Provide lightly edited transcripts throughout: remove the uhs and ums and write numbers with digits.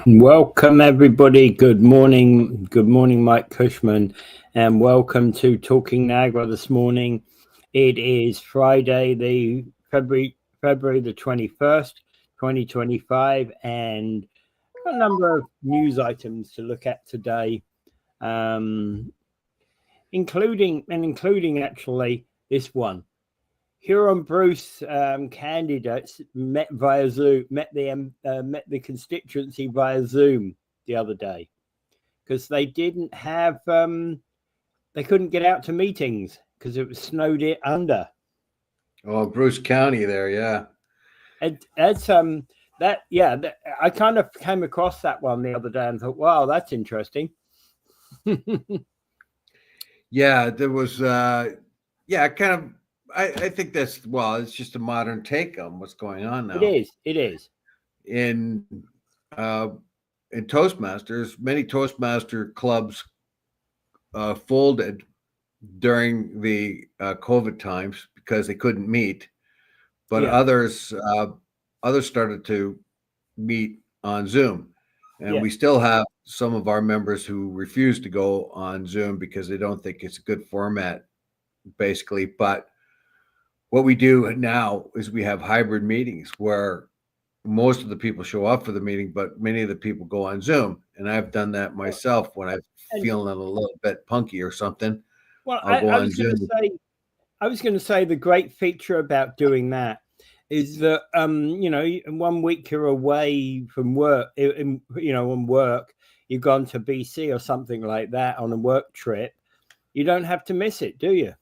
Welcome, everybody. Good morning. Good morning, Mike Cushman, and welcome to Talking Niagara this morning. It is Friday, the February the 21st, 2025, and a number of news items to look at today, including actually this one. Huron Bruce candidates met via Zoom, met the constituency via Zoom the other day because they didn't have they couldn't get out to meetings because it was snowed it under. Oh, Bruce County there, yeah. That's I kind of came across that one the other day and thought, wow, that's interesting. Yeah, there was kind of I think that's it's just a modern take on what's going on now. It is. In Toastmasters, many Toastmaster clubs folded during the COVID times because they couldn't meet, but others started to meet on Zoom, and we still have some of our members who refuse to go on Zoom because they don't think it's a good format, basically. But what we do now is we have hybrid meetings where most of the people show up for the meeting, but many of the people go on Zoom. And I've done that myself when I'm feeling a little bit punky or something. Well, I was going to say the great feature about doing that is that in 1 week you're away from work, on work, you've gone to BC or something like that on a work trip. You don't have to miss it, do you?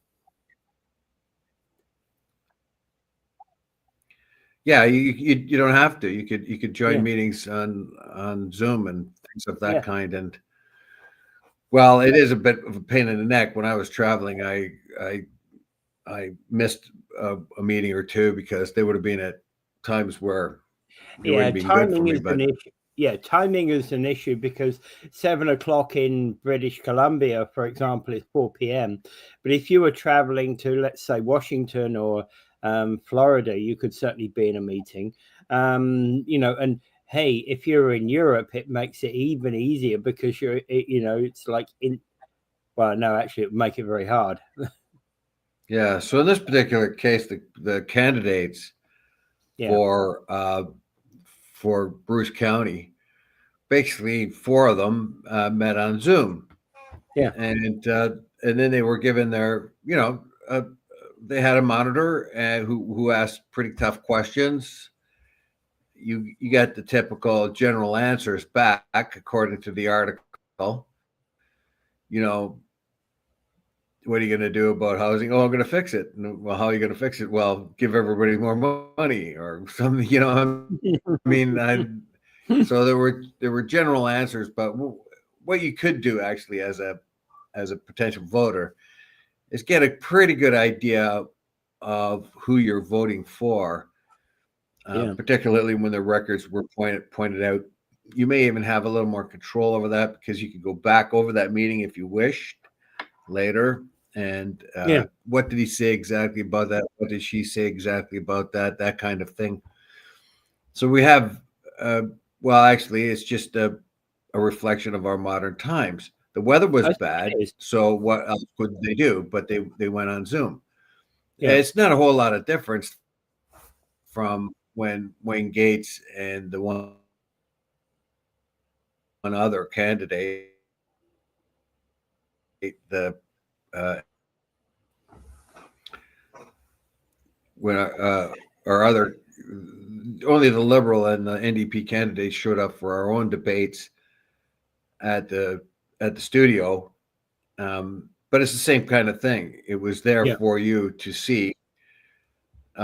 Yeah, you don't have to. You could join meetings on Zoom and things of that kind. And well, it is a bit of a pain in the neck. When I was traveling, I missed a meeting or two because they would have been at times where it wouldn't be good for me. But timing is an issue because 7 o'clock in British Columbia, for example, is 4 p.m. But if you were traveling to, let's say, Washington or Florida, you could certainly be in a meeting. And hey, if you're in Europe, it makes it even easier because it's like actually, it would make it very hard. Yeah. So in this particular case, the candidates for Bruce County, basically 4 of them met on Zoom. Yeah. And then they were given their, they had a monitor who asked pretty tough questions. You got the typical general answers back according to the article. What are you going to do about housing? Oh, I'm going to fix it. Well, how are you going to fix it? Well, give everybody more money or something. So there were general answers, but what you could do actually as a potential voter is get a pretty good idea of who you're voting for, particularly when the records were pointed out. You may even have a little more control over that because you could go back over that meeting if you wished later. And what did he say exactly about that? What did she say exactly about that? That kind of thing. So we have, actually, it's just a reflection of our modern times. The weather was bad, so what else could they do? But they went on Zoom. Yeah. It's not a whole lot of difference from when Wayne Gates and the one other candidate, only the Liberal and the NDP candidates showed up for our own debates at the studio. But it's the same kind of thing. It was there for you to see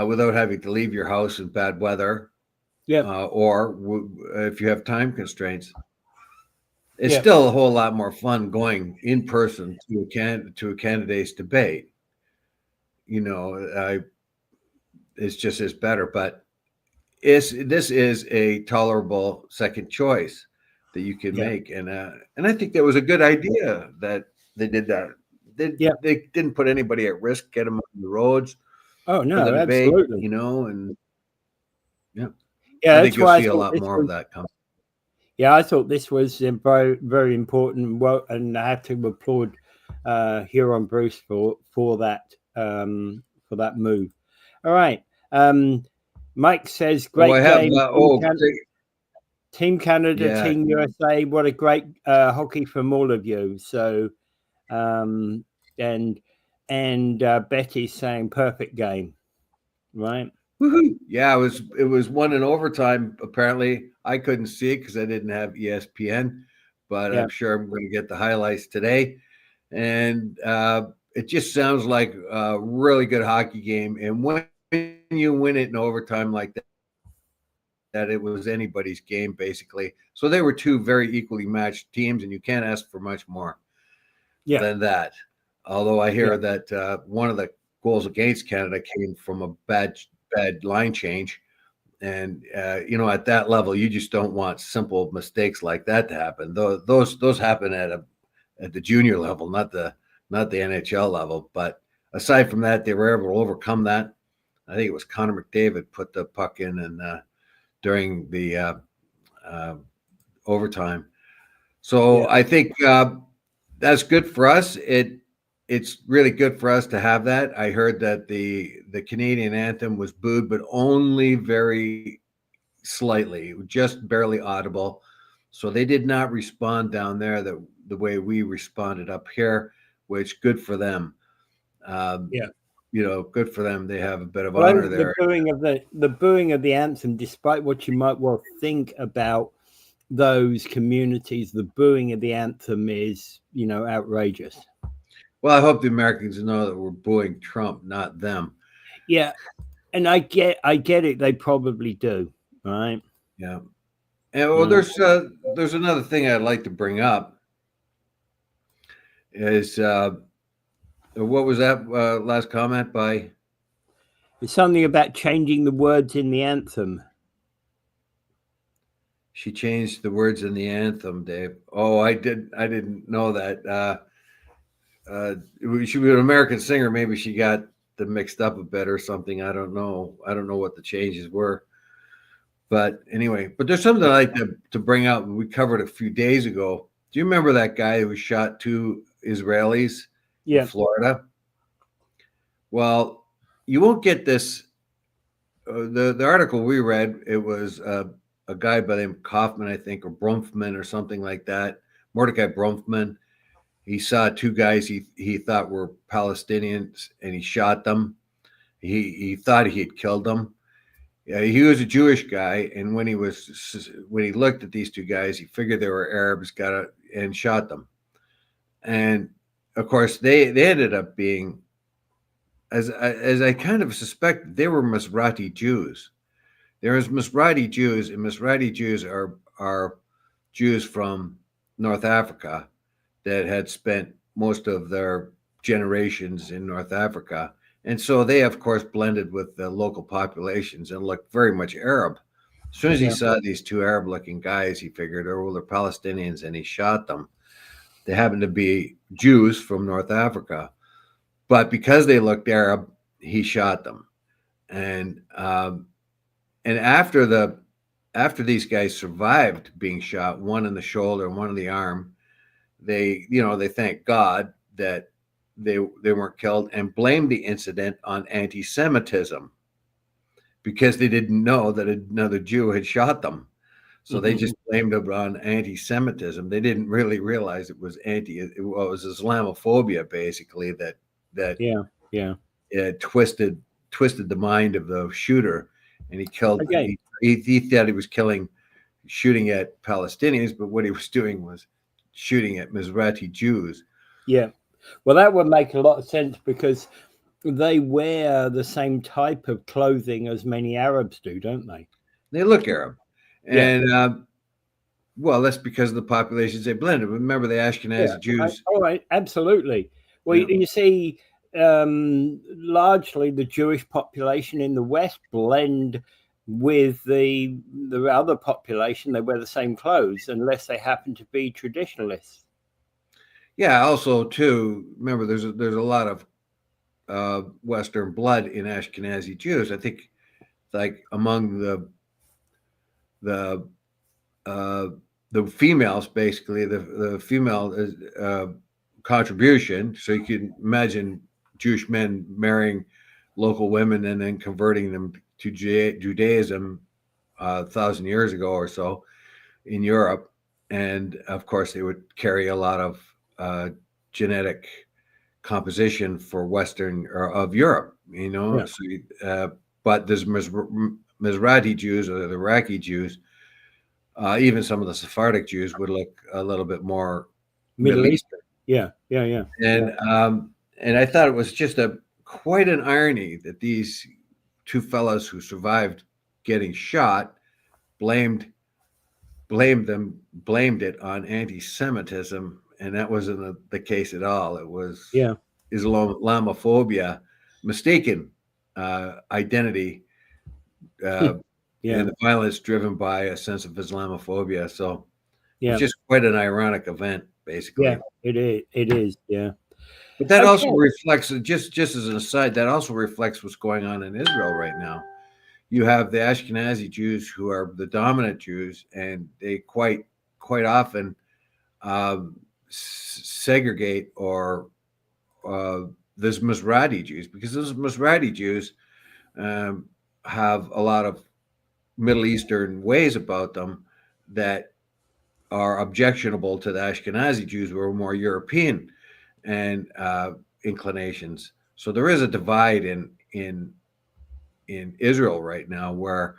without having to leave your house in bad weather, or if you have time constraints. It's still a whole lot more fun going in person to a candidate's debate. It's just as better, but this is a tolerable second choice that you can make, and I think that was a good idea that they did that. They didn't put anybody at risk, get them on the roads. Oh no, for the debate, absolutely. and I think that's you'll why see a lot more of that coming. Yeah, I thought this was very, very important. Well, and I have to applaud Huron Bruce for that move. All right. Mike says, Oh, I "Great have. game, Team Canada, Yeah. Team USA. What a great hockey from all of you." So, um, and Betty's saying, "Perfect game." Right. Woohoo. Yeah, it was one in overtime. Apparently, I couldn't see it because I didn't have ESPN, but Yeah. I'm sure I'm going to get the highlights today. And it just sounds like a really good hockey game. And when you win it in overtime like that, it was anybody's game basically. So they were two very equally matched teams, and you can't ask for much more Yeah. than that. Although I Yeah. hear that one of the goals against Canada came from a bad line change. And at that level, you just don't want simple mistakes like that to happen. Those happen at the junior level, not the NHL level. But aside from that, they were able to overcome that. I think it was Connor McDavid put the puck in and during the uh, overtime. So Yeah. I think that's good for us. It's really good for us to have that. I heard that the Canadian anthem was booed, but only very slightly, just barely audible. So they did not respond down there the way we responded up here, which good for them. Um, Yeah. good for them. They have a bit of Well, I honor think there. the booing of the anthem, despite what you might well think about those communities, the booing of the anthem is, outrageous. Well, I hope the Americans know that we're booing Trump, not them. Yeah, and I get it. They probably do, right? Yeah. And well, Yeah. there's another thing I'd like to bring up is what was that last comment by? It's something about changing the words in the anthem. She changed the words in the anthem, Dave. Oh, I didn't know that. She was an American singer. Maybe she got them mixed up a bit or something. I don't know. I don't know what the changes were. But anyway, but there's something I like to bring up. We covered a few days ago. Do you remember that guy who shot two Israelis in Yeah, Florida? Well, you won't get this. The article we read, it was a guy by the name of Kaufman, I think, or Bromfman or something like that. Mordecai Bromfman. He saw two guys he thought were Palestinians, and he shot them. He thought he had killed them. Yeah, he was a Jewish guy, and when he looked at these two guys, he figured they were Arabs, and shot them. And of course, they ended up being, as I kind of suspect, they were Mizrahi Jews. There is Mizrahi Jews, and Mizrahi Jews are Jews from North Africa that had spent most of their generations in North Africa. And so they, of course, blended with the local populations and looked very much Arab. As soon as he yeah, saw these two Arab looking guys, he figured, oh, well, they're Palestinians, and he shot them. They happened to be Jews from North Africa. But because they looked Arab, he shot them. And and after these guys survived being shot, one in the shoulder and one in the arm, they thank God that they weren't killed and blamed the incident on anti-Semitism because they didn't know that another Jew had shot them. So they just blamed it on anti-Semitism. They didn't really realize it was it was Islamophobia basically that yeah, yeah. twisted the mind of the shooter, and he killed. Okay, He thought he was shooting at Palestinians, but what he was doing was shooting at Mizrahi Jews. yeah. Well, that would make a lot of sense because they wear the same type of clothing as many Arabs do, don't they? They look Arab, Yeah, and well, that's because of the populations they blended. Remember, the yeah. Ashkenazi Jews. All right, absolutely. Well, Yeah, you see, largely the Jewish population in the West blend with the other population. They wear the same clothes unless they happen to be traditionalists. yeah. Also, too, remember, there's a lot of Western blood in Ashkenazi Jews. I think, like among the the females, basically the female contribution. So you can imagine Jewish men marrying local women and then converting them to Judaism 1,000 years ago or so in Europe, and of course they would carry a lot of genetic composition for Western or of Europe, Yeah. So, but there's Mizrahi Jews or the Iraqi Jews, even some of the Sephardic Jews would look a little bit more Middle Middle East. Eastern, Yeah. and I thought it was just quite an irony that these two fellows who survived getting shot blamed it on anti-Semitism, and that wasn't the case at all. It was Islamophobia, mistaken identity, and the violence driven by a sense of Islamophobia. So it's just quite an ironic event, basically. Yeah, it is. Yeah. But that also reflects, just as an aside, that also reflects what's going on in Israel right now. You have the Ashkenazi Jews who are the dominant Jews, and they quite often segregate or there's Mizrahi Jews, because those Mizrahi Jews have a lot of Middle Eastern ways about them that are objectionable to the Ashkenazi Jews, who are more European and inclinations. So there is a divide in Israel right now, where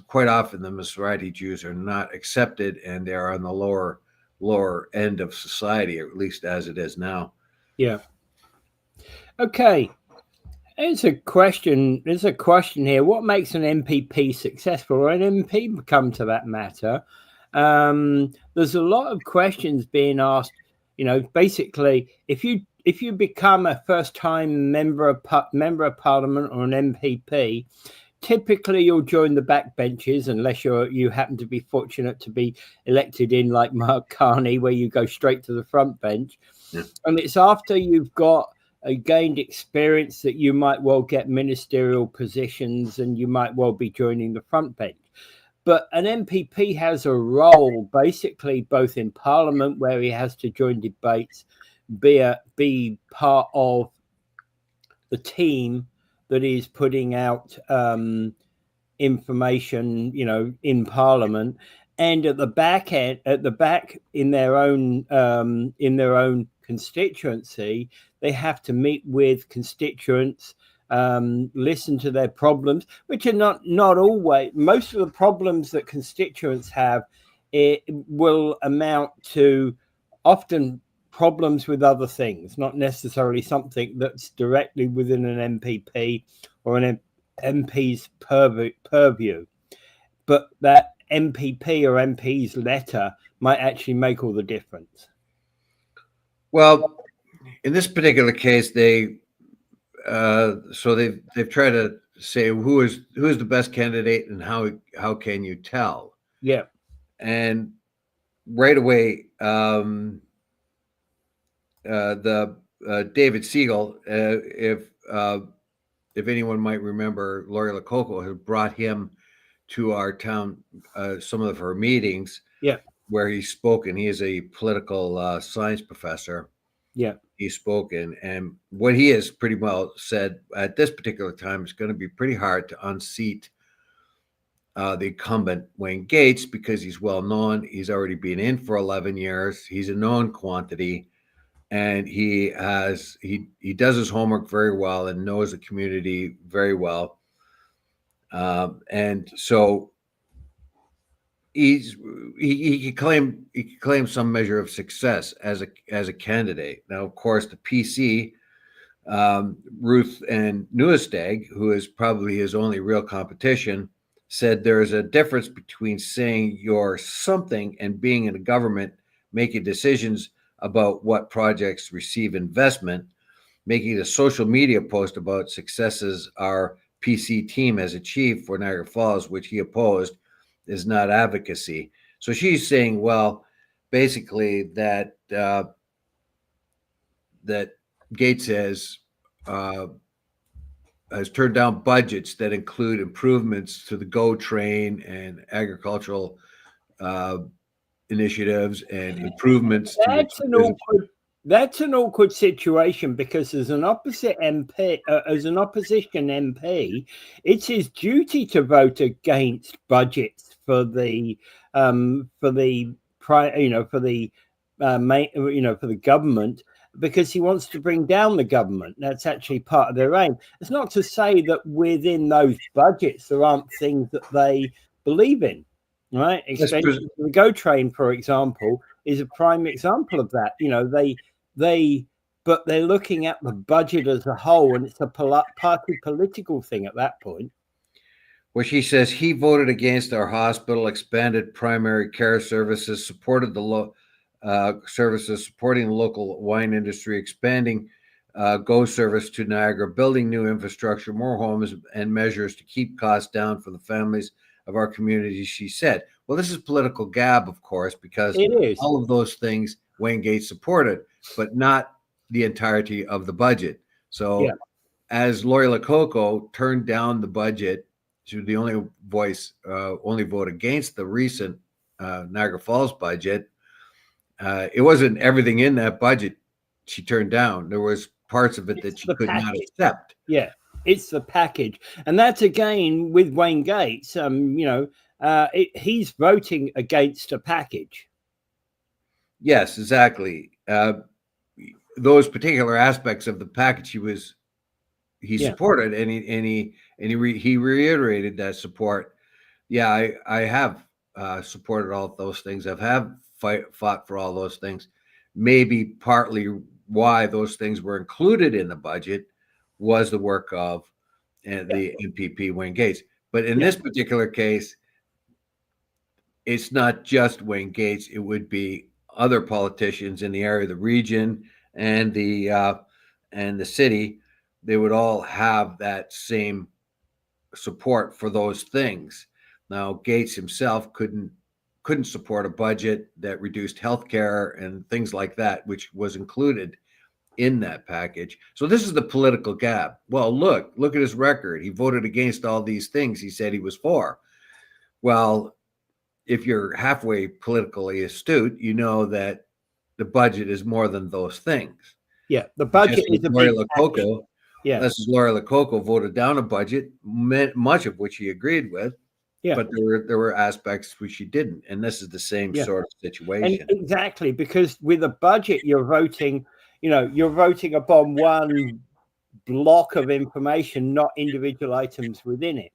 quite often the Mizrahi Jews are not accepted, and they are on the lower end of society, or at least as it is now. Yeah. Okay. There's a question here. What makes an MPP successful, or an MP come to that matter? There's a lot of questions being asked. Basically, if you become a first-time member of Parliament or an MPP, typically you'll join the backbenches unless you happen to be fortunate to be elected in, like Mark Carney, where you go straight to the front bench. Yeah. And it's after you've got gained experience that you might well get ministerial positions, and you might well be joining the front bench. But an MPP has a role, basically, both in Parliament, where he has to join debates, be part of the team that is putting out information, in Parliament, and at the back in their own constituency, they have to meet with constituents, listen to their problems, which are not always. Most of the problems that constituents have, it will amount to often problems with other things, not necessarily something that's directly within an MPP or an MP's purview. But that MPP or MP's letter might actually make all the difference. Well, in this particular case, they've tried to say who is the best candidate and how can you tell? Yeah. And right away, David Siegel, if anyone might remember, Lori Lococo had brought him to our town, some of her meetings, where he spoke, and he is a political science professor. Yeah, he spoke, and what he has pretty well said at this particular time, it's going to be pretty hard to unseat the incumbent Wayne Gates, because he's well known. He's already been in for 11 years. He's a known quantity. And he does his homework very well and knows the community very well, and so he can claim some measure of success as a candidate. Now, of course, the PC, Ruth and Neuestag, who is probably his only real competition, said there is a difference between saying you're something and being in a government, making decisions about what projects receive investment. Making a social media post about successes our PC team has achieved for Niagara Falls, which he opposed, is not advocacy. So she's saying, well, basically that Gates has turned down budgets that include improvements to the GO train and agricultural initiatives and improvements to That's an awkward. That's an awkward situation because as an opposite MP, as an opposition MP, it's his duty to vote against budgets for the for the for the for the government because he wants to bring down the government. That's actually part of their aim. It's not to say that within those budgets there aren't things that they believe in, right? Extension of the GO train, for example, is a prime example of that. But they're looking at the budget as a whole, and it's a party political thing at that point. Well, she says he voted against our hospital, expanded primary care services, supported the services, supporting the local wine industry, expanding GO service to Niagara, building new infrastructure, more homes, and measures to keep costs down for the families of our community, she said. Well, this is political gab, of course, because all of those things Wayne Gates supported, but not the entirety of the budget. So as Lori Lococo turned down the budget, she was the only vote against the recent Niagara Falls budget. It wasn't everything in that budget she turned down. There was parts of it that she could not accept. Yeah, it's the package. And that's again with Wayne Gates. He's voting against a package. Yes, exactly. Those particular aspects of the package he supported, and he reiterated that support. Yeah, I have supported all of those things. I've fought for all those things. Maybe partly why those things were included in the budget was the work of the MPP Wayne Gates. But in this particular case, it's not just Wayne Gates. It would be other politicians in the area, the region, and the city. They would all have that same support for those things. Now, Gates himself couldn't support a budget that reduced healthcare and things like that, which was included in that package. So this is the political gap. Well, look at his record. He voted against all these things he said he was for. Well, if you're halfway politically astute, you know that the budget is more than those things. Yeah, the budget is a big Lococo. Yeah, this is Lori Lococo voted down a budget, much of which he agreed with. Yeah, but there were aspects which he didn't, and this is the same sort of situation. And exactly, because with a budget, you're voting upon one block of information, not individual items within it.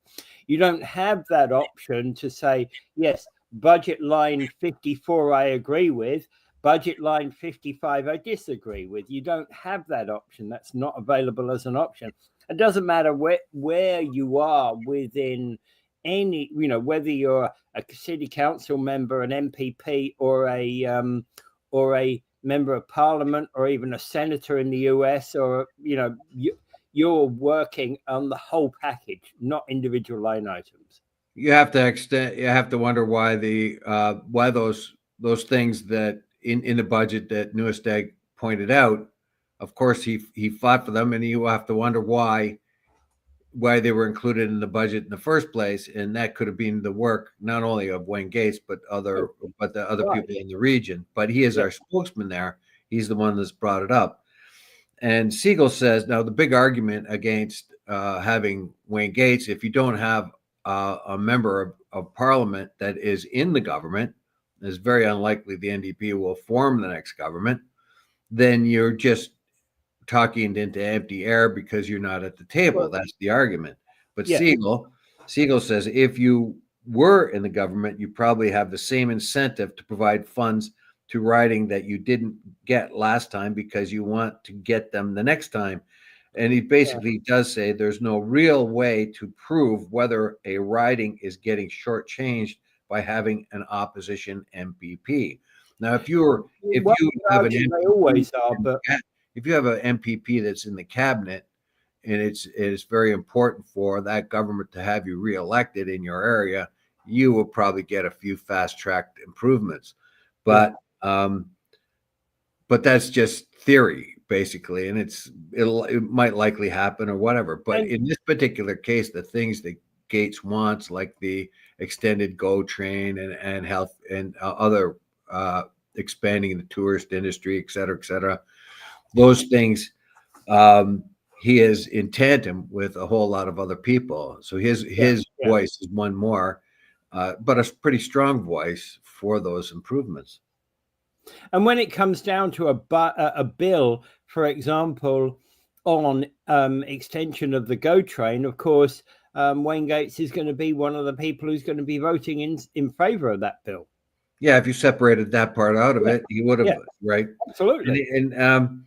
You don't have that option to say, yes, budget line 54 I agree with, budget line 55 I disagree with. You don't have that option. That's not available as an option. It doesn't matter where you are within any, whether you're a city council member, an MPP, or a member of parliament, or even a senator in the US, or you're working on the whole package, not individual line items. You have to wonder why why those things that in the budget that Newestag pointed out. Of course, he fought for them, and you have to wonder why they were included in the budget in the first place. And that could have been the work not only of Wayne Gates, but the other people in the region. But he is our spokesman there. He's the one that's brought it up. And Siegel says, now the big argument against having Wayne Gates, if you don't have a member of parliament that is in the government, it's very unlikely the NDP will form the next government, then you're just talking into empty air because you're not at the table. That's the argument. But Siegel says if you were in the government, you probably have the same incentive to provide funds to riding that you didn't get last time because you want to get them the next time. And he basically does say there's no real way to prove whether a riding is getting shortchanged by having an opposition MPP. Now, if you have an MPP that's in the cabinet, and it's very important for that government to have you reelected in your area, you will probably get a few fast-tracked improvements. But that's just theory, basically, and it might likely happen or whatever. But in this particular case, the things that Gates wants, like the extended GO train and health and other expanding the tourist industry, et cetera, those things. He is in tandem with a whole lot of other people. So his voice is one more, but a pretty strong voice for those improvements. And when it comes down to a bill, for example, on extension of the GO train, of course, Wayne Gates is going to be one of the people who's going to be voting in favor of that bill. Yeah, if you separated that part out of it, he would have, right? Absolutely. And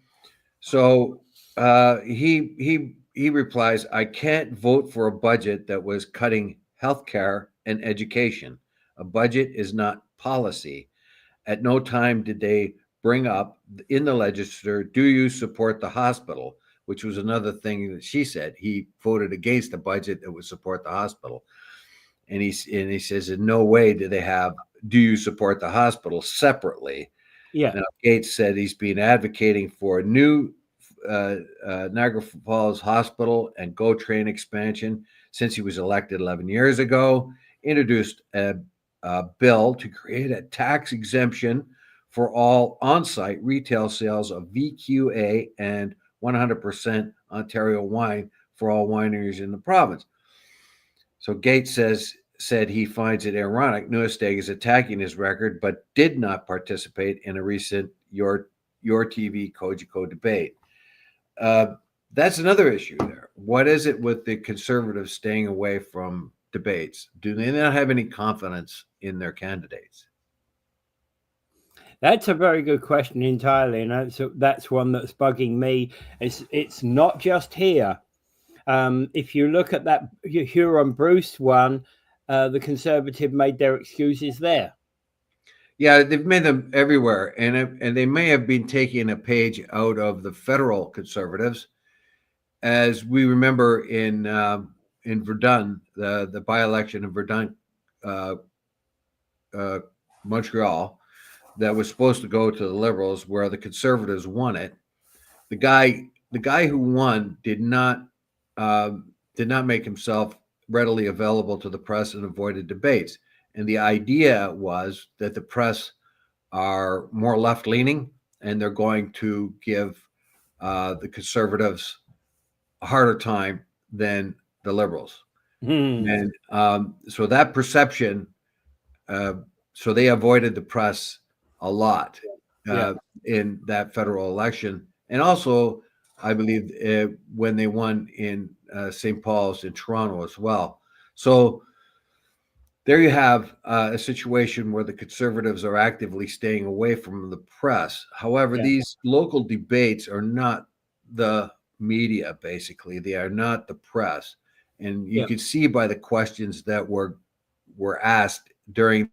so he replies, "I can't vote for a budget that was cutting healthcare and education. A budget is not policy. At no time did they bring up in the legislature, do you support the hospital?" Which was another thing that she said. He voted against a budget that would support the hospital. And he says, in no way do they have, do you support the hospital separately? Yeah. Now, Gates said he's been advocating for a new Niagara Falls Hospital and GO train expansion since he was elected 11 years ago, introduced a bill to create a tax exemption for all on-site retail sales of VQA and 100% Ontario wine for all wineries in the province. So Gates said he finds it ironic Newesteg is attacking his record, but did not participate in a recent Your TV Cogeco debate. That's another issue there. What is it with the Conservatives staying away from debates? Do they not have any confidence in their candidates? That's a very good question entirely, and that's one that's bugging me. It's not just here. If you look at that Huron Bruce one, the Conservative made their excuses there. Yeah, they've made them everywhere, and they may have been taking a page out of the federal Conservatives, as we remember in Verdun, the by-election in Verdun, Montreal, that was supposed to go to the Liberals, where the Conservatives won it. The guy who won did not make himself readily available to the press and avoided debates. And the idea was that the press are more left-leaning and they're going to give the Conservatives a harder time than the Liberals. And so that perception, so they avoided the press a lot in that federal election. And also, I believe when they won in St. Paul's in Toronto as well. So there you have a situation where the Conservatives are actively staying away from the press. However, these local debates are not the media, basically. They are not the press. And you can see by the questions that were asked during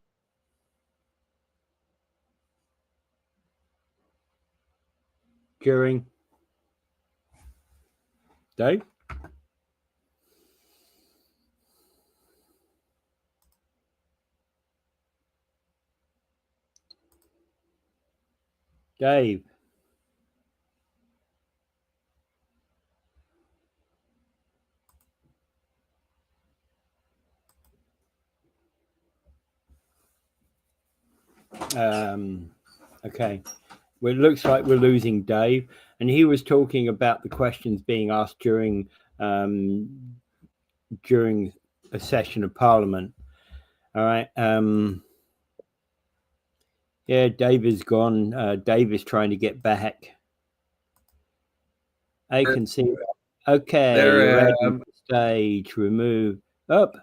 Dave? Dave. Okay. Well, it looks like we're losing Dave, and he was talking about the questions being asked during a session of Parliament. All right. Yeah, Dave is gone. Dave is trying to get back. I can see. Okay, stage remove. Up.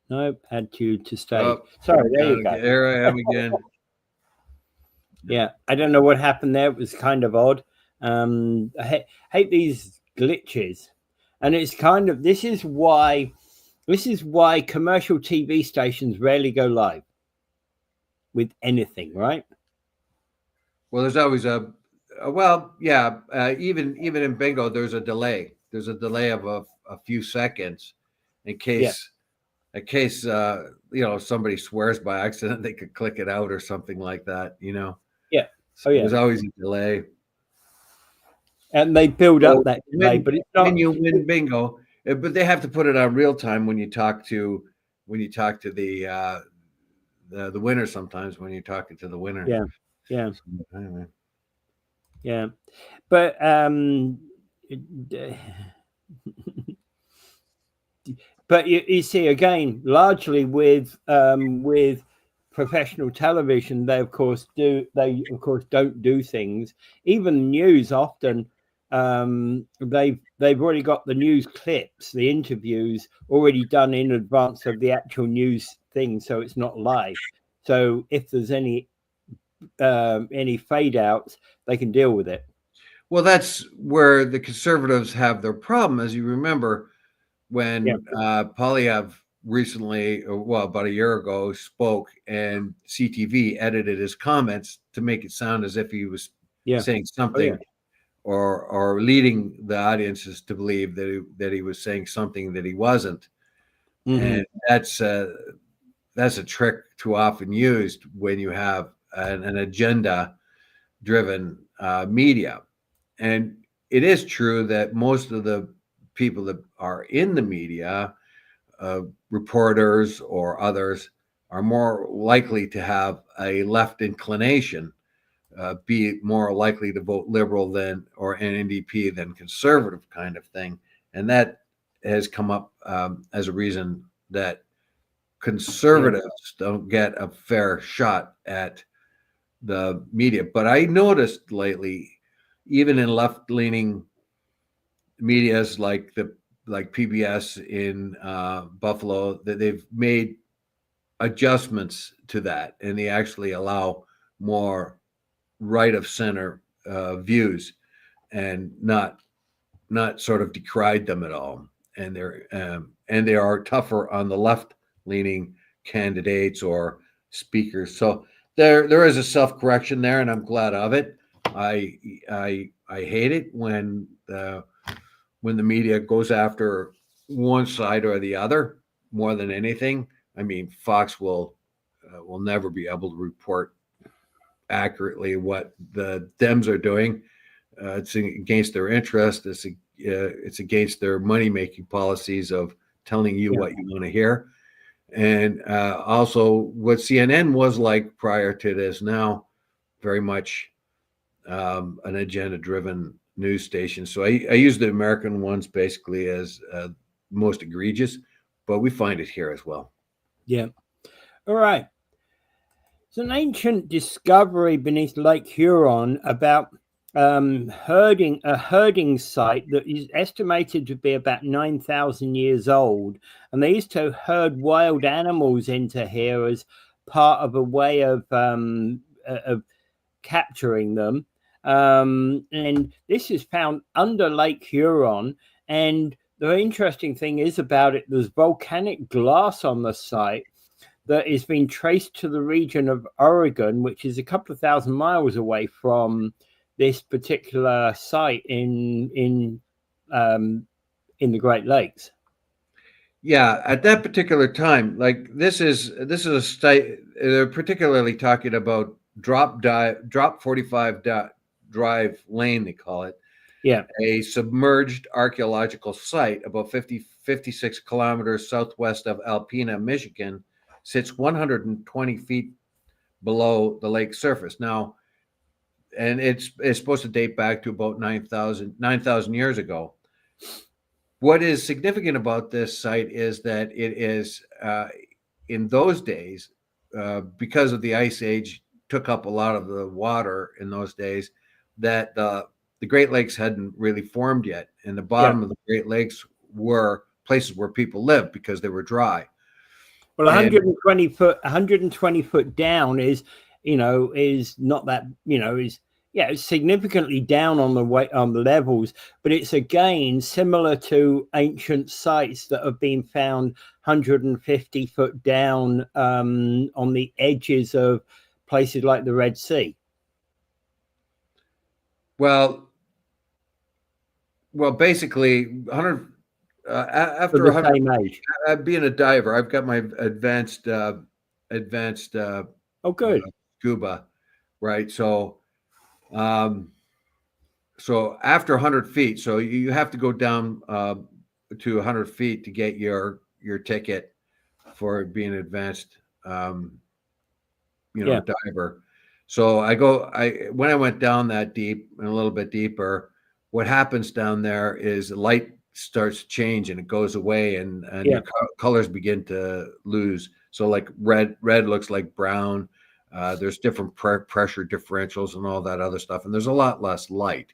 Nope. Add to stage. Sorry, there you go. There I am again. Yeah, I don't know what happened there. It was kind of odd. I hate these glitches, and it's kind of this is why commercial TV stations rarely go live with anything, right? Well, there's always even in bingo, there's a delay. There's a delay of a few seconds in case somebody swears by accident, they could click it out or something like that, Yeah. So there's always a delay. And they build up that delay, but it's not. When you win bingo, but they have to put it on real time when you talk to the the winner sometimes when you're talking to the winner. Yeah. Yeah. So, anyway. Yeah. But but you see again, largely with professional television, they of course don't do things. Even news often, they've already got the news clips, the interviews already done in advance of the actual news thing, so it's not live. So if there's any fade outs, they can deal with it. Well, that's where the conservatives have their problem. As you remember, when Polyev recently, well, about a year ago, spoke, and CTV edited his comments to make it sound as if he was saying something, or leading the audiences to believe that he was saying something that he wasn't. And that's a trick too often used when you have an agenda-driven media. And it is true that most of the people that are in the media, reporters or others, are more likely to have a left inclination, be more likely to vote liberal or an NDP than conservative kind of thing. And that has come up as a reason that conservatives don't get a fair shot at the media. But I noticed lately, even in left-leaning medias like PBS in Buffalo, that they've made adjustments to that, and they actually allow more right of center views, and not sort of decried them at all. And they are tougher on the left-leaning candidates or speakers. So there is a self-correction there, and I'm glad of it. I hate it when the media goes after one side or the other more than anything. I mean, Fox will never be able to report accurately what the Dems are doing. It's against their interest. It's against their money-making policies of telling you what you want to hear. And also what CNN was like prior to this, now very much an agenda-driven news station. So I use the American ones basically as most egregious, but we find it here as well. Yeah. All right. It's an ancient discovery beneath Lake Huron about a herding site that is estimated to be about 9,000 years old, and they used to herd wild animals into here as part of a way of capturing them. And this is found under Lake Huron. And the interesting thing is about it, there's volcanic glass on the site that is being traced to the region of Oregon, which is a couple of thousand miles away from this particular site in the Great Lakes. Yeah, at that particular time, like this is a site. They're particularly talking about Drop 45 Drive Lane, they call it. Yeah, a submerged archaeological site about 56 kilometers southwest of Alpena, Michigan, sits 120 feet below the lake surface. Now, and it's supposed to date back to about 9,000 years ago. What is significant about this site is that it is, in those days, because of the Ice Age, took up a lot of the water in those days, that the Great Lakes hadn't really formed yet. And the bottom of the Great Lakes were places where people lived because they were dry. Well, 120 foot down is not that, it's significantly down on the levels, but it's again similar to ancient sites that have been found 150 foot down on the edges of places like the Red Sea. Well, basically, 100 after the 100. Same age. Being a diver, I've got my advanced scuba, right? So, so after 100 feet, so you have to go down to 100 feet to get your ticket for being advanced Yeah. diver. So when I went down that deep and a little bit deeper, what happens down there is the light starts to change and it goes away, and Yeah. your colors begin to lose. So like red looks like brown. There's different pressure differentials and all that other stuff, and there's a lot less light.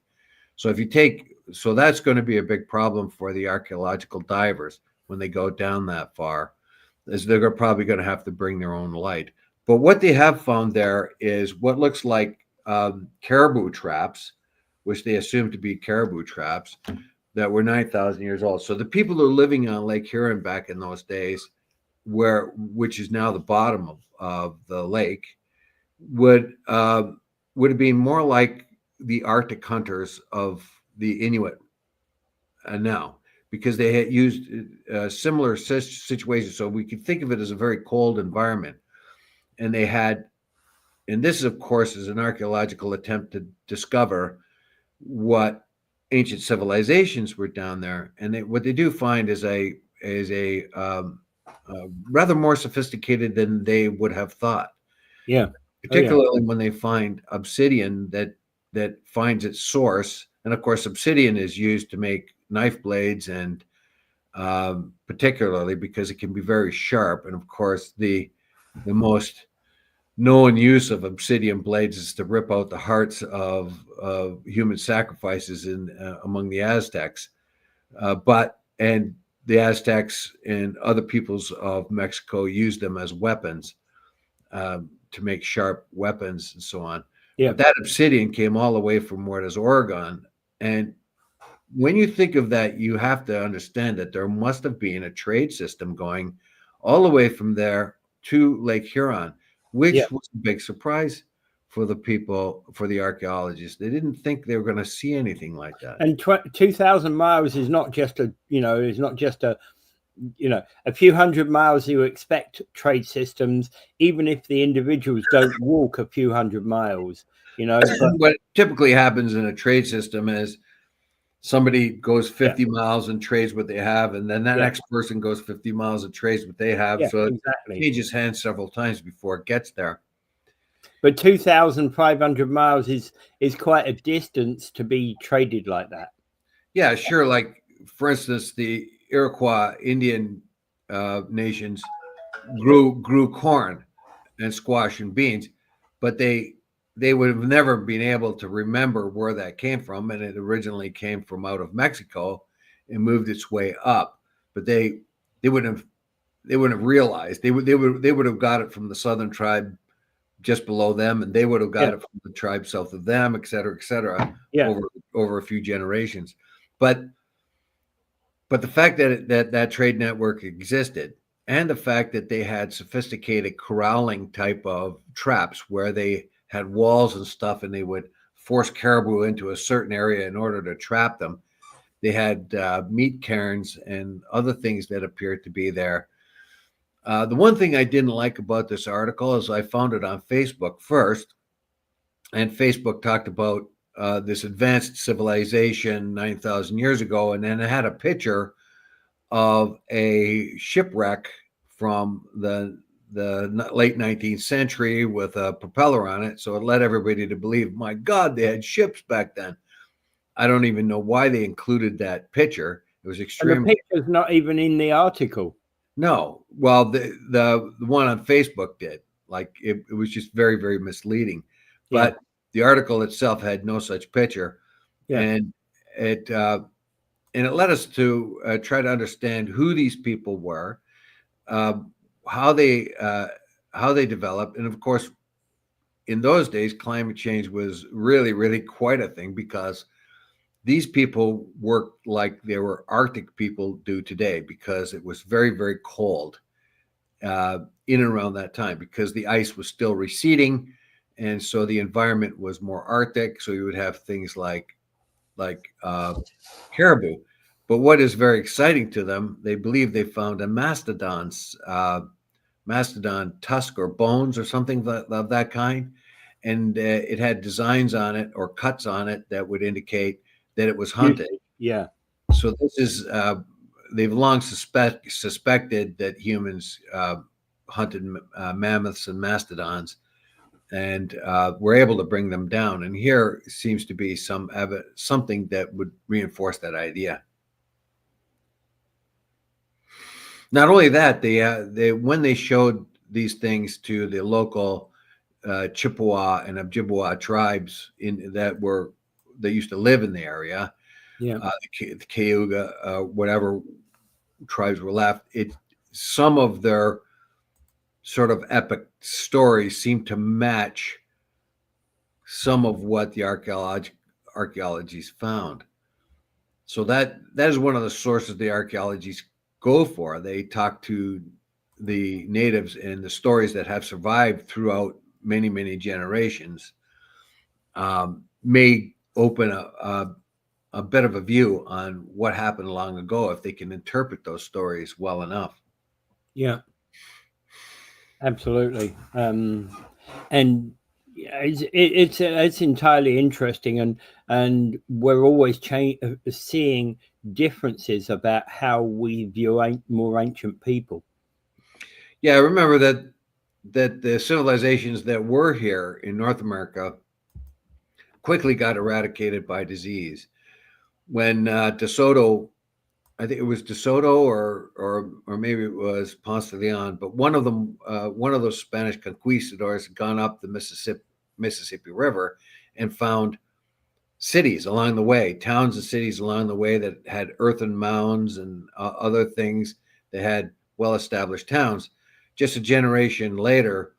So that's going to be a big problem for the archaeological divers when they go down that far, is they're probably going to have to bring their own light. But what they have found there is what looks like caribou traps, which they assume to be caribou traps that were 9,000 years old. So the people who were living on Lake Huron back in those days, which is now the bottom of the lake, would have been more like the Arctic hunters of the Inuit now, because they had used similar situations. So we could think of it as a very cold environment. And this, of course, is an archaeological attempt to discover what ancient civilizations were down there. And what they do find is a rather more sophisticated than they would have thought. Yeah. Particularly when they find obsidian that finds its source. And of course, obsidian is used to make knife blades, and particularly because it can be very sharp. And of course, the most known use of obsidian blades is to rip out the hearts of human sacrifices among the Aztecs. And the Aztecs and other peoples of Mexico used them as weapons, to make sharp weapons and so on. Yeah. But that obsidian came all the way from what is Oregon. And when you think of that, you have to understand that there must have been a trade system going all the way from there to Lake Huron, which was a big surprise for the people, for the archaeologists. They didn't think they were going to see anything like that. And 2,000 miles is not just a few hundred miles. You expect trade systems, even if the individuals don't walk a few hundred miles, But what typically happens in a trade system is somebody goes 50 miles and trades what they have, and then that next person goes 50 miles and trades what they have. So it changes hands several times before it gets there. But 2,500 miles is quite a distance to be traded like that. Yeah, sure. Like, for instance, the Iroquois Indian nations grew corn and squash and beans, but they would have never been able to remember where that came from, and it originally came from out of Mexico and moved its way up. But they wouldn't have realized. They would have got it from the southern tribe just below them, and they would have got it from the tribe south of them, et cetera, over a few generations. But the fact that trade network existed, and the fact that they had sophisticated corralling type of traps where they had walls and stuff, and they would force caribou into a certain area in order to trap them. They had meat cairns and other things that appeared to be there. The one thing I didn't like about this article is I found it on Facebook first, and Facebook talked about this advanced civilization 9,000 years ago, and then it had a picture of a shipwreck from the late 19th century with a propeller on it. So it led everybody to believe, my God, they had ships back then. I don't even know why they included that picture. It was extremely. And the picture's not even in the article. No. Well, the one on Facebook did. Like, it was just very, very misleading. But the article itself had no such picture. Yeah. And it led us to try to understand who these people were, how they developed. And of course, in those days, climate change was really, really quite a thing, because these people worked like they were Arctic people do today, because it was very, very cold in and around that time, because the ice was still receding. And so the environment was more Arctic. So you would have things like caribou. But what is very exciting to them, they believe they found a mastodon tusk or bones or something of that kind. And it had designs on it or cuts on it that would indicate that it was hunted. Yeah. So this is, they've long suspected that humans hunted mammoths and mastodons and were able to bring them down. And here seems to be something that would reinforce that idea. Not only that, they when they showed these things to the local Chippewa and Ojibwa tribes that used to live in the area, the Cayuga, whatever tribes were left, some of their sort of epic stories seem to match some of what the archaeologists found. So that is one of the sources the archaeologists go for. They talk to the natives, and the stories that have survived throughout many, many generations may open a bit of a view on what happened long ago if they can interpret those stories well enough. Yeah, absolutely. And it's entirely interesting, and we're always seeing differences about how we view more ancient people. Yeah, I remember that the civilizations that were here in North America quickly got eradicated by disease. When DeSoto, I think it was DeSoto or maybe it was Ponce de Leon, but one of them, one of those Spanish conquistadors had gone up the Mississippi River and found cities along the way, towns and cities along the way that had earthen mounds and other things. They had well-established towns. Just a generation later,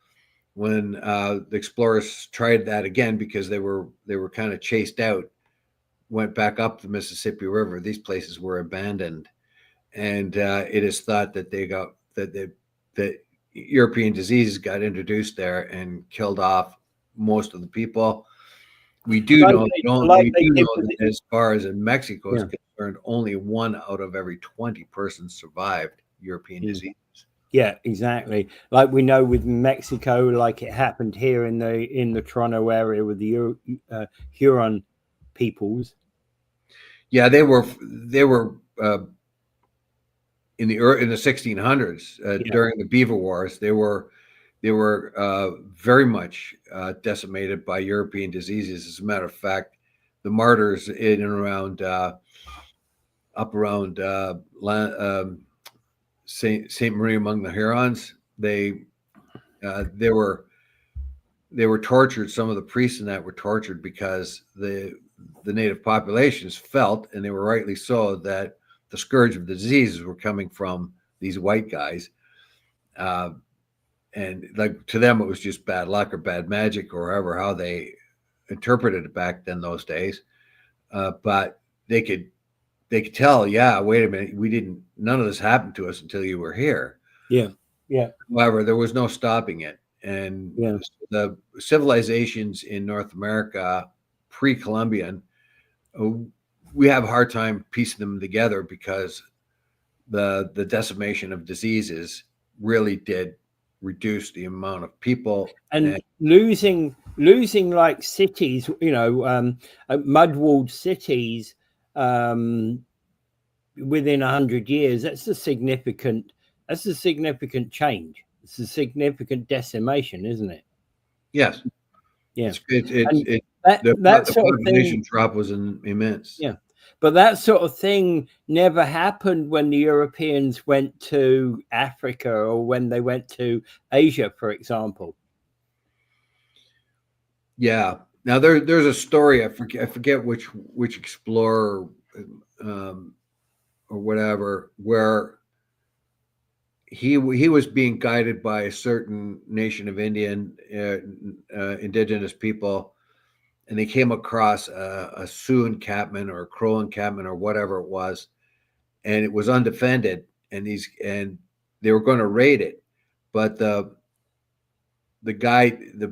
when the explorers tried that again because they were kind of chased out, went back up the Mississippi River, these places were abandoned, and it is thought that that European diseases got introduced there and killed off most of the people. We do know that as far as in Mexico is concerned, only 1 out of every 20 persons survived European disease. Yeah, exactly. Like we know with Mexico, like it happened here in the Toronto area with the Huron peoples. Yeah, they were in the 1600s during the Beaver Wars. They were very much decimated by European diseases. As a matter of fact, the martyrs in and around up around Saint Marie among the Hurons, they were tortured. Some of the priests in that were tortured because the native populations felt, and they were rightly so, that the scourge of the diseases were coming from these white guys. And like to them, it was just bad luck or bad magic or how they interpreted it back then those days. But they could tell, yeah, wait a minute, none of this happened to us until you were here. Yeah. Yeah. However, there was no stopping it. And the civilizations in North America, pre-Columbian, we have a hard time piecing them together because the decimation of diseases really did reduce the amount of people and losing like cities, mud-walled cities within 100 years. That's a significant change. It's a significant decimation, isn't it? Yes. Yeah. The sort of population drop was immense. Yeah. But that sort of thing never happened when the Europeans went to Africa or when they went to Asia, for example. Yeah. Now there's a story, I forget which explorer or whatever, where he was being guided by a certain nation of indigenous people, and they came across a Sioux encampment or a Crow encampment or whatever it was, and it was undefended, and they were going to raid it, but the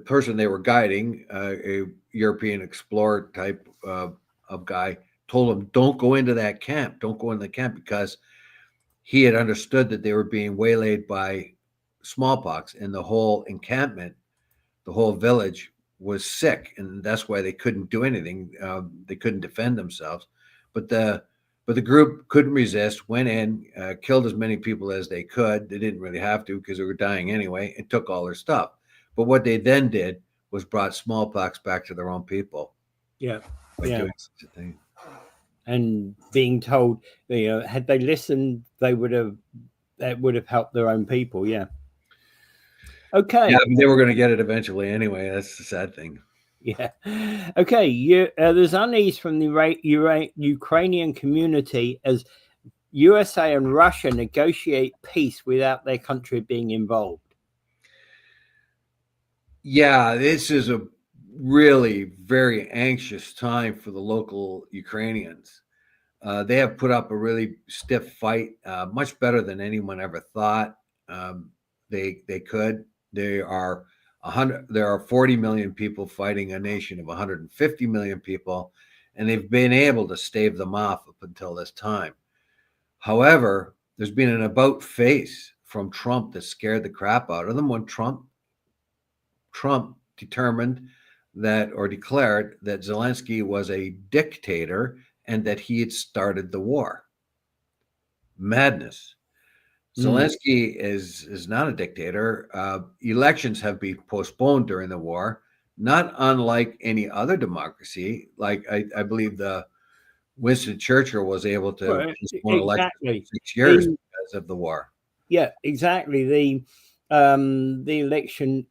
person they were guiding, a European explorer type of guy, told them, don't go into that camp. Don't go into the camp, because he had understood that they were being waylaid by smallpox, and the whole encampment, the whole village was sick, and that's why they couldn't do anything. They couldn't defend themselves, but the group couldn't resist, went in, killed as many people as they could. They didn't really have to because they were dying anyway, and took all their stuff. But what they then did was brought smallpox back to their own people Yeah. by Yeah. doing such a thing. And being told, had they listened, that would have helped their own people. Yeah. Okay. Yeah, I mean, they were going to get it eventually anyway. That's the sad thing. Yeah. Okay. There's unease from the Ukrainian community as USA and Russia negotiate peace without their country being involved. Yeah, this is a really very anxious time for the local Ukrainians. They have put up a really stiff fight, much better than anyone ever thought they could. There are 40 million people fighting a nation of 150 million people, and they've been able to stave them off up until this time. However, there's been an about face from Trump that scared the crap out of them when Trump determined that, or declared that, Zelensky was a dictator and that he had started the war. Madness. Zelensky is not a dictator. Elections have been postponed during the war, not unlike any other democracy. Like I believe the Winston Churchill was able to postpone elections for 6 years because of the war. Yeah, exactly. The election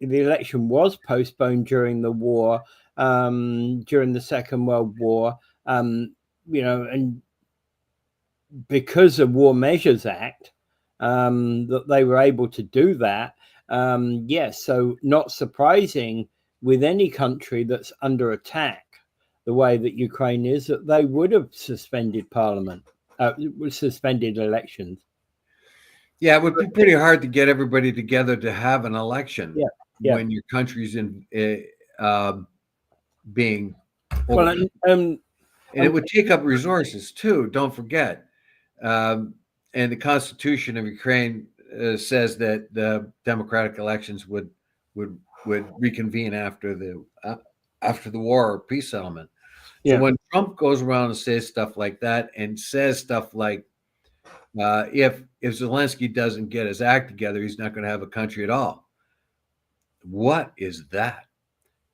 was postponed during the war, during the Second World War. And because of War Measures Act, that they were able to do that. Yes, so not surprising with any country that's under attack, the way that Ukraine is, that they would have suspended parliament, suspended elections. Yeah, it would be pretty hard to get everybody together to have an election when your country's being well, and it would take up resources too. Don't forget, and the Constitution of Ukraine says that the democratic elections would reconvene after the war or peace settlement. So when Trump goes around and says stuff like that, and says stuff like, if Zelensky doesn't get his act together, he's not going to have a country at all. What is that?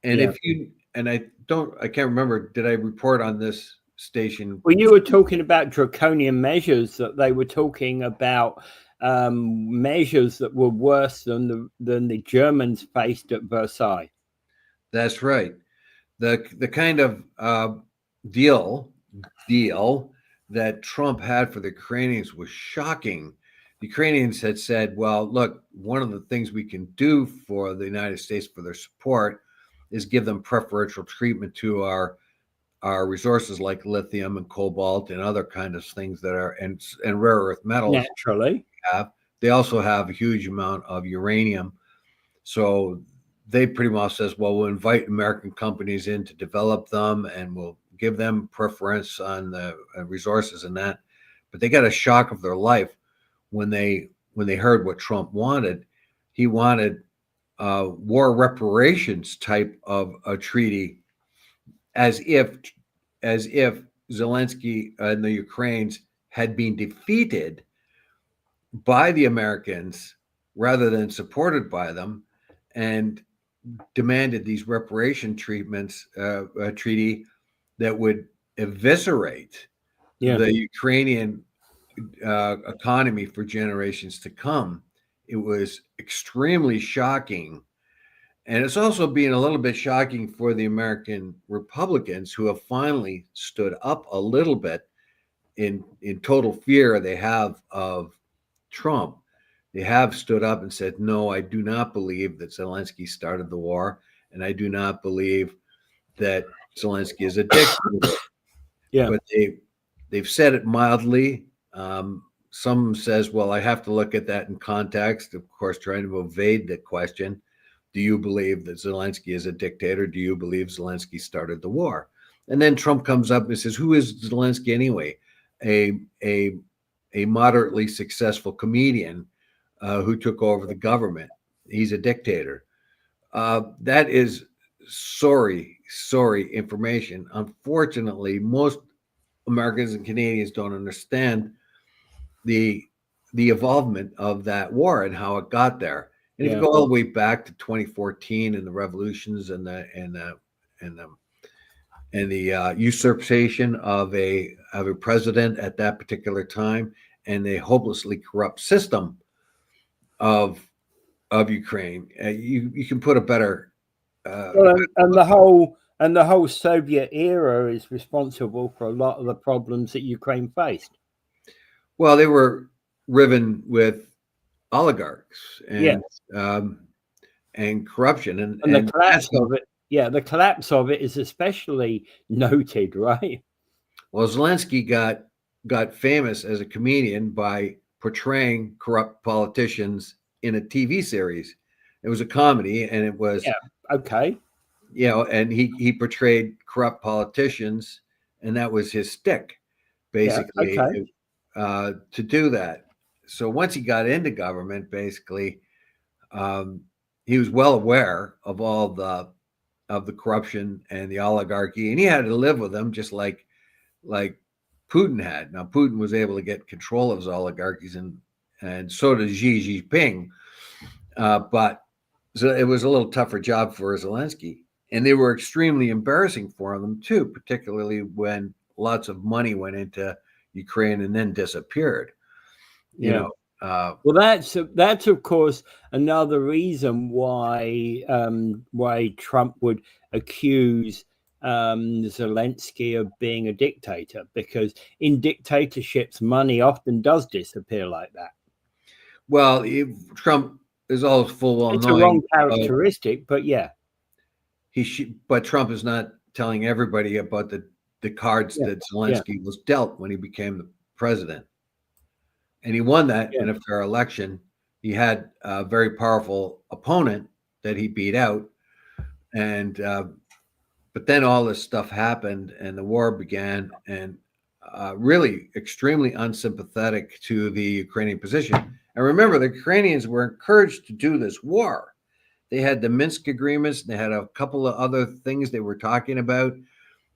And if you, and I can't remember, did I report on this station? Well, you were talking about draconian measures, that they were talking about measures that were worse than the Germans faced at Versailles. That's right. The kind of deal that Trump had for the Ukrainians was shocking. The Ukrainians had said, well, look, one of the things we can do for the United States for their support is give them preferential treatment to our resources like lithium and cobalt and other kind of things that are, and rare earth metals. Naturally. They also have a huge amount of uranium. So they pretty much says, well, we'll invite American companies in to develop them, and we'll give them preference on the resources and that. But they got a shock of their life when they heard what Trump wanted. He wanted war reparations type of a treaty, as if Zelensky and the Ukrainians had been defeated by the Americans rather than supported by them, and demanded these reparation treatments, a treaty that would eviscerate the Ukrainian economy for generations to come. It was extremely shocking. And it's also been a little bit shocking for the American Republicans, who have finally stood up a little bit in total fear they have of Trump. They have stood up and said, no, I do not believe that Zelensky started the war, and I do not believe that Zelensky is a dictator. But they've said it mildly. Some says, well, I have to look at that in context, of course, trying to evade the question. Do you believe that Zelensky is a dictator? Do you believe Zelensky started the war? And then Trump comes up and says, who is Zelensky anyway? A moderately successful comedian who took over the government. He's a dictator. That is sorry information. Unfortunately, most Americans and Canadians don't understand the involvement of that war and how it got there. And if you go all the way back to 2014 and the revolutions and the usurpation of a president at that particular time, and the hopelessly corrupt system of Ukraine, you can put a better. And the whole Soviet era is responsible for a lot of the problems that Ukraine faced. Well, they were riven with oligarchs and corruption, and the collapse of it. Yeah, the collapse of it is especially noted, right? Well, Zelensky got famous as a comedian by portraying corrupt politicians in a TV series. It was a comedy, and it was okay. You know, and he portrayed corrupt politicians, and that was his stick, basically, to do that. So once he got into government, basically, he was well aware of all the corruption and the oligarchy, and he had to live with them, just like Putin had. Now, Putin was able to get control of his oligarchies, and so did Xi Jinping, but so it was a little tougher job for Zelensky. And they were extremely embarrassing for them too, particularly when lots of money went into Ukraine and then disappeared. You know, well, that's of course another reason why Trump would accuse Zelensky of being a dictator, because in dictatorships, money often does disappear like that. Well, Trump is always full well knowing. It's a wrong characteristic, but yeah. But Trump is not telling everybody about the cards that Zelensky was dealt when he became the president. And he won that in a fair election. He had a very powerful opponent that he beat out. And but then all this stuff happened and the war began, and really extremely unsympathetic to the Ukrainian position. And remember, the Ukrainians were encouraged to do this war. They had the Minsk agreements. They had a couple of other things they were talking about,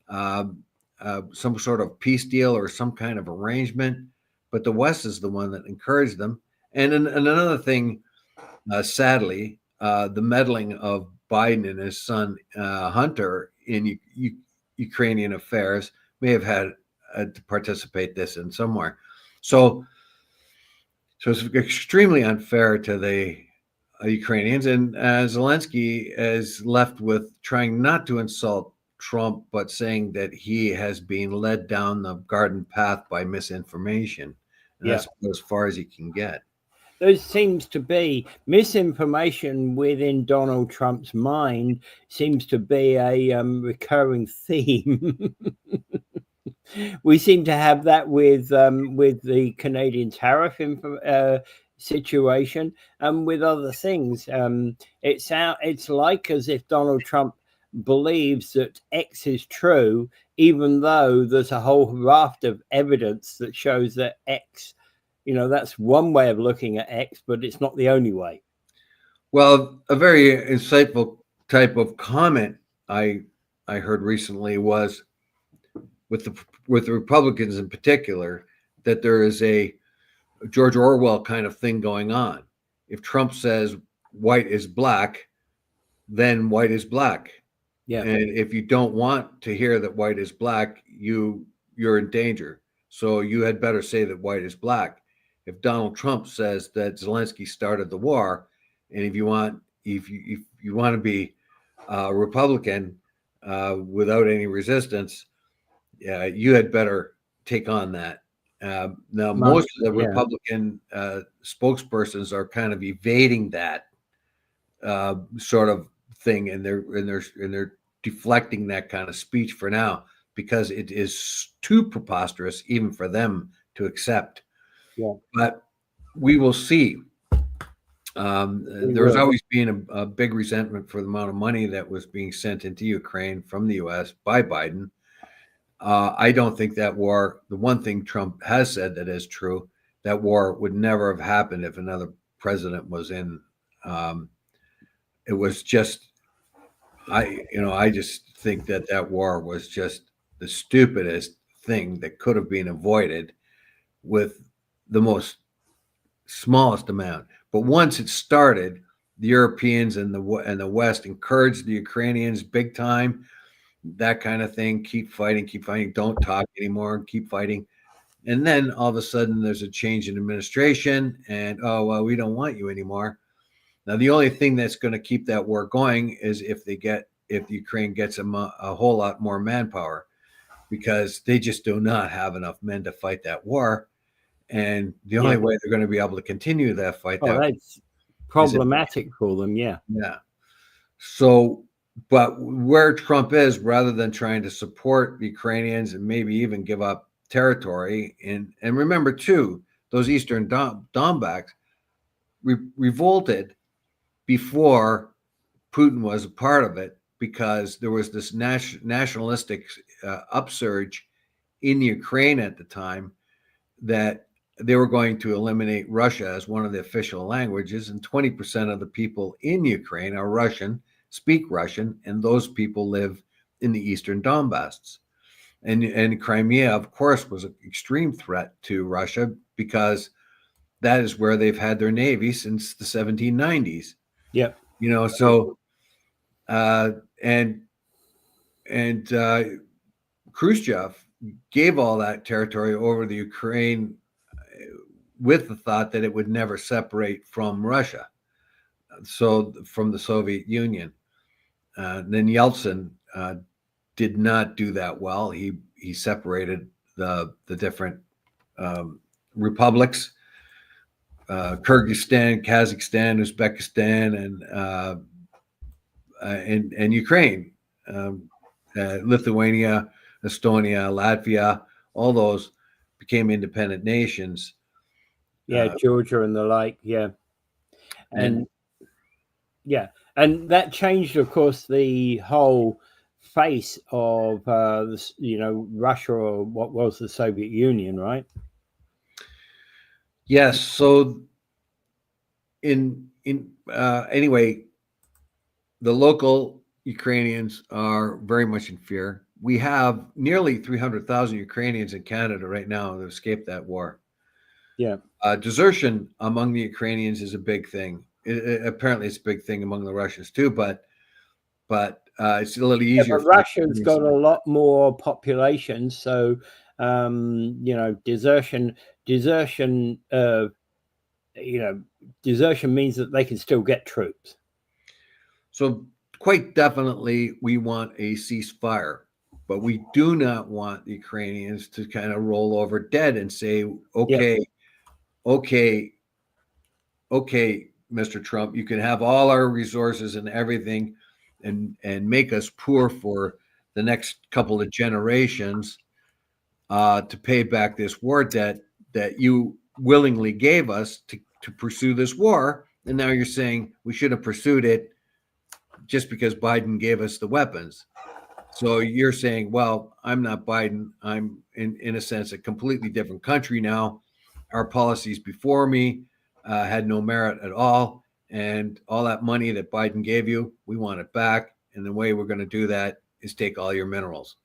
some sort of peace deal or some kind of arrangement. But the West is the one that encouraged them. And another thing, sadly, the meddling of Biden and his son Hunter in Ukrainian affairs may have had to participate this in somewhere. So it's extremely unfair to the Ukrainians, and Zelensky is left with trying not to insult Trump, but saying that he has been led down the garden path by misinformation. And that's as far as he can get. There seems to be misinformation within Donald Trump's mind, seems to be a recurring theme. We seem to have that with the Canadian tariff situation and with other things. It's like as if Donald Trump believes that X is true, even though there's a whole raft of evidence that shows that X, that's one way of looking at X, but it's not the only way. Well, a very insightful type of comment I heard recently was with the Republicans in particular, that there is a George Orwell kind of thing going on. If Trump says white is black, then white is black. Yeah. And if you don't want to hear that white is black, you're in danger. So you had better say that white is black. If Donald Trump says that Zelensky started the war, and if you want to be a Republican without any resistance, you had better take on that. Now, most of the Republican spokespersons are kind of evading that sort of thing, and they're deflecting that kind of speech for now because it is too preposterous even for them to accept. Yeah. But we will see. There's always been a big resentment for the amount of money that was being sent into Ukraine from the U.S. by Biden. I don't think that war, the one thing Trump has said that is true, that war would never have happened if another president was in. It was just, I just think that war was just the stupidest thing that could have been avoided with the most smallest amount. But once it started, Europeans and the West encouraged the Ukrainians big time, that kind of thing. Keep fighting, don't talk anymore, keep fighting. And then all of a sudden there's a change in administration and, oh, well, we don't want you anymore. Now, the only thing that's going to keep that war going is if Ukraine gets a whole lot more manpower, because they just do not have enough men to fight that war. And the only way they're going to be able to continue that fight, that's problematic for them. Yeah. So, but where Trump is, rather than trying to support the Ukrainians and maybe even give up territory, and remember too, those Eastern Donbass revolted before Putin was a part of it, because there was this nationalistic upsurge in Ukraine at the time that they were going to eliminate Russia as one of the official languages, and 20% of the people in Ukraine are Russian, speak Russian, and those people live in the Eastern Donbass. And Crimea, of course, was an extreme threat to Russia, because that is where they've had their navy since the 1790s. Yeah. So Khrushchev gave all that territory over to Ukraine with the thought that it would never separate from Russia, so from the Soviet Union. Then Yeltsin did not do that well. He separated the different republics, Kyrgyzstan, Kazakhstan, Uzbekistan, and Ukraine, Lithuania, Estonia, Latvia, all those became independent nations. Georgia and the like. And that changed, of course, the whole face of Russia, or what was the Soviet Union, right? Yes. So anyway, the local Ukrainians are very much in fear. We have nearly 300,000 Ukrainians in Canada right now that escaped that war. Desertion among the Ukrainians is a big thing. Apparently, it's a big thing among the Russians too, but it's a little easier. But Russia's got a lot more population, so desertion means that they can still get troops. So quite definitely, we want a ceasefire, but we do not want the Ukrainians to kind of roll over dead and say, okay, Mr. Trump, you can have all our resources and everything, and make us poor for the next couple of generations to pay back this war debt that you willingly gave us to pursue this war. And now you're saying we should have pursued it just because Biden gave us the weapons. So you're saying, well, I'm not Biden. I'm in a sense a completely different country now. Our policies before me had no merit at all. And all that money that Biden gave you, we want it back. And the way we're going to do that is take all your minerals.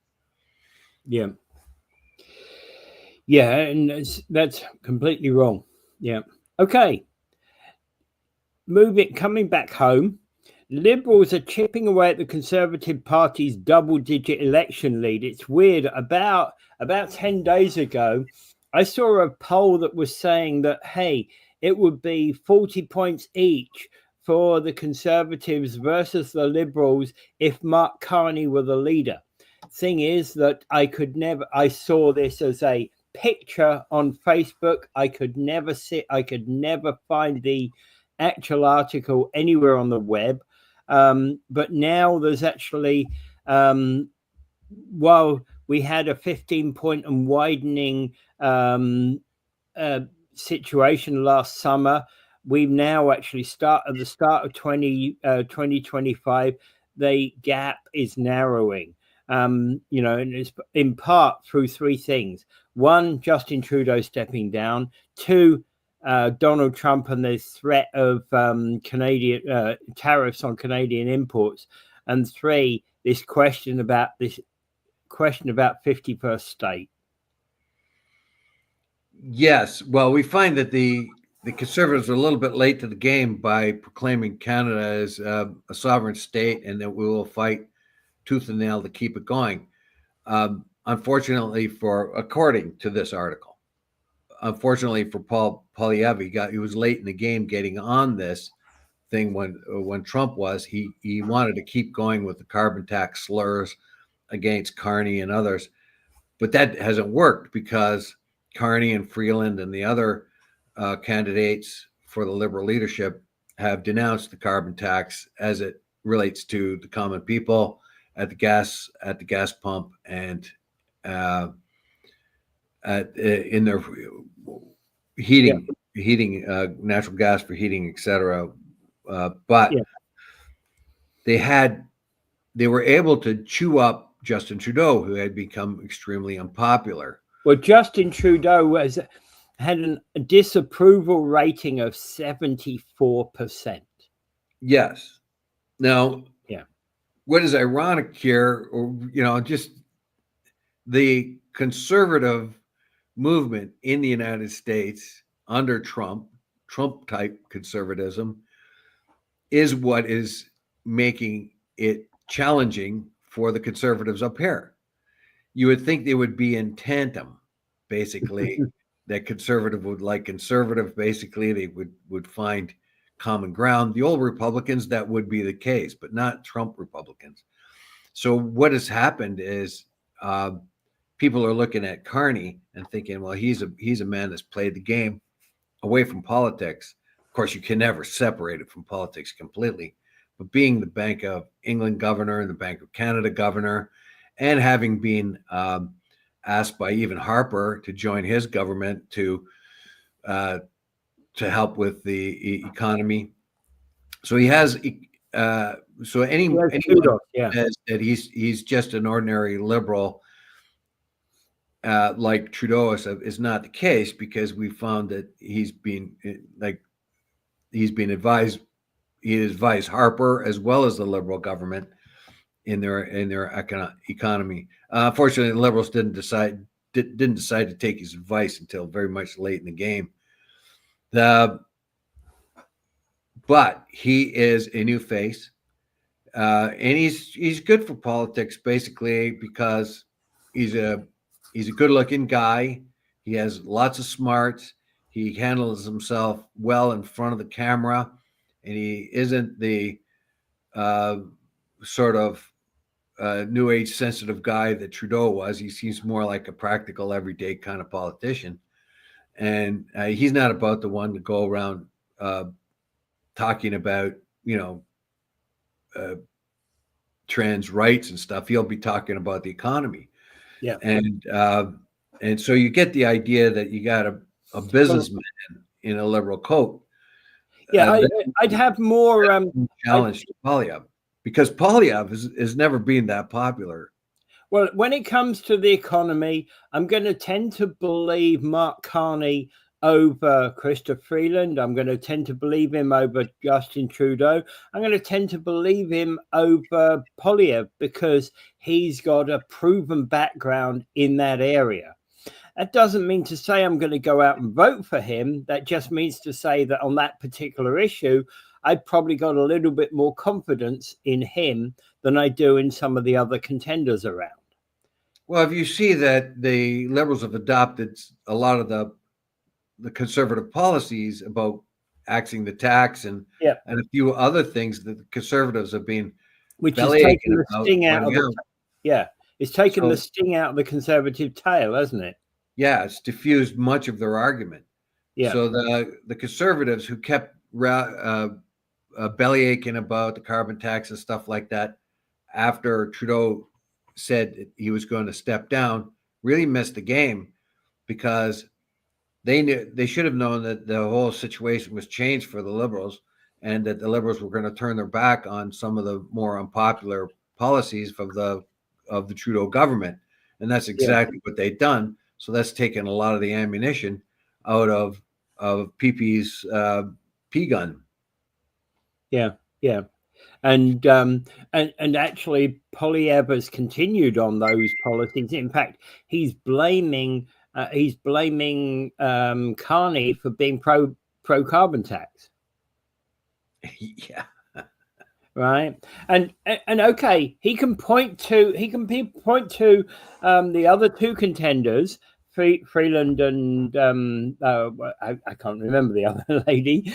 Yeah, and that's completely wrong. Yeah. Okay. Coming back home, Liberals are chipping away at the Conservative Party's double-digit election lead. It's weird. About 10 days ago, I saw a poll that was saying that, hey, it would be 40 points each for the Conservatives versus the Liberals if Mark Carney were the leader. Thing is that I saw this as a picture on Facebook. I could never find the actual article anywhere on the web. But now there's actually, while we had a 15-point and widening situation last summer, we've now actually at the start of 2025, the gap is narrowing. And it's in part through three things. One, Justin Trudeau stepping down. Two, Donald Trump and the threat of Canadian tariffs on Canadian imports. And three, this question about 51st state. Yes. Well, we find that the the Conservatives are a little bit late to the game by proclaiming Canada as a sovereign state and that we will fight tooth and nail to keep it going. Unfortunately, according to this article, unfortunately for Paul Poilievre, he was late in the game getting on this thing when Trump was. He wanted to keep going with the carbon tax slurs against Carney and others, but that hasn't worked because Carney and Freeland and the other candidates for the Liberal leadership have denounced the carbon tax as it relates to the common people at the gas pump and in their heating, natural gas for heating, etc. But they were able to chew up Justin Trudeau, who had become extremely unpopular. Well, Justin Trudeau had a disapproval rating of 74%. Yes. Now, what is ironic here, just the conservative movement in the United States under Trump type conservatism is what is making it challenging for the conservatives up here. You would think they would be in tandem, basically, that conservative would like conservative, basically, they would find common ground. The old Republicans, that would be the case, but not Trump Republicans. So what has happened is people are looking at Carney and thinking, well, he's a man that's played the game away from politics. Of course, you can never separate it from politics completely. But being the Bank of England governor and the Bank of Canada governor, and having been asked by even Harper to join his government to help with the economy, so he has. So anyone says that he's just an ordinary liberal, like Trudeau is not the case, because we found that he's been advised. He advised Harper as well as the Liberal government in their economy. Fortunately, the Liberals didn't decide to take his advice until very much late in the game. But he is a new face, and he's good for politics, basically, because he's a good-looking guy. He has lots of smarts. He handles himself well in front of the camera. And he isn't the sort of new age sensitive guy that Trudeau was. He seems more like a practical, everyday kind of politician. And he's not about the one to go around talking about, trans rights and stuff. He'll be talking about the economy. Yeah. And so you get the idea that you got a businessman in a Liberal coat. Yeah, I'd have more challenge to Poilievre, because Poilievre has never been that popular. Well, when it comes to the economy, I'm going to tend to believe Mark Carney over Chrystia Freeland. I'm going to tend to believe him over Justin Trudeau. I'm going to tend to believe him over Poilievre because he's got a proven background in that area. That doesn't mean to say I'm going to go out and vote for him. That just means to say that on that particular issue, I've probably got a little bit more confidence in him than I do in some of the other contenders around. Well, if you see that the Liberals have adopted a lot of the conservative policies about axing the tax and a few other things that the Conservatives have been, which is taking the sting out of it's taken the sting out of the Conservative tail, hasn't it? Yeah, it's diffused much of their argument. Yeah. So the Conservatives who kept bellyaching about the carbon tax and stuff like that after Trudeau said he was going to step down really missed the game, because they should have known that the whole situation was changed for the Liberals, and that the Liberals were going to turn their back on some of the more unpopular policies of the Trudeau government, and that's exactly what they've done. So that's taken a lot of the ammunition out of PP's P gun. Yeah. And actually, Poilievre has continued on those policies. In fact, he's blaming Carney for being pro-carbon tax. Yeah. Right. And okay, he can point to the other two contenders, Freeland and I can't remember the other lady.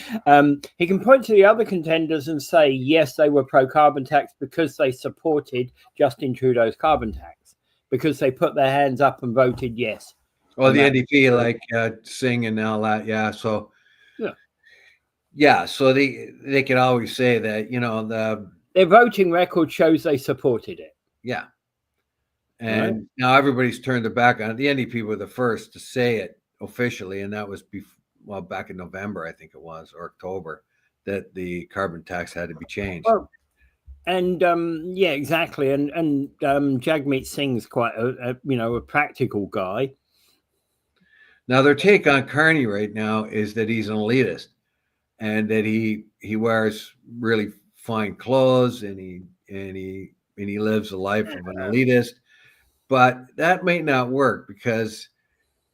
He can point to the other contenders and say, yes, they were pro-carbon tax because they supported Justin Trudeau's carbon tax, because they put their hands up and voted yes. Well, the NDP, like Singh and all that, yeah. So yeah, so they could always say that, their voting record shows they supported it. Yeah. And now everybody's turned their back on it. The NDP were the first to say it officially, and that was back in November, I think it was, or October, that the carbon tax had to be changed. Well, and yeah, exactly. And Jagmeet Singh's quite a practical guy. Now their take on Carney right now is that he's an elitist, and that he wears really fine clothes, and he lives a life of an elitist. But that may not work, because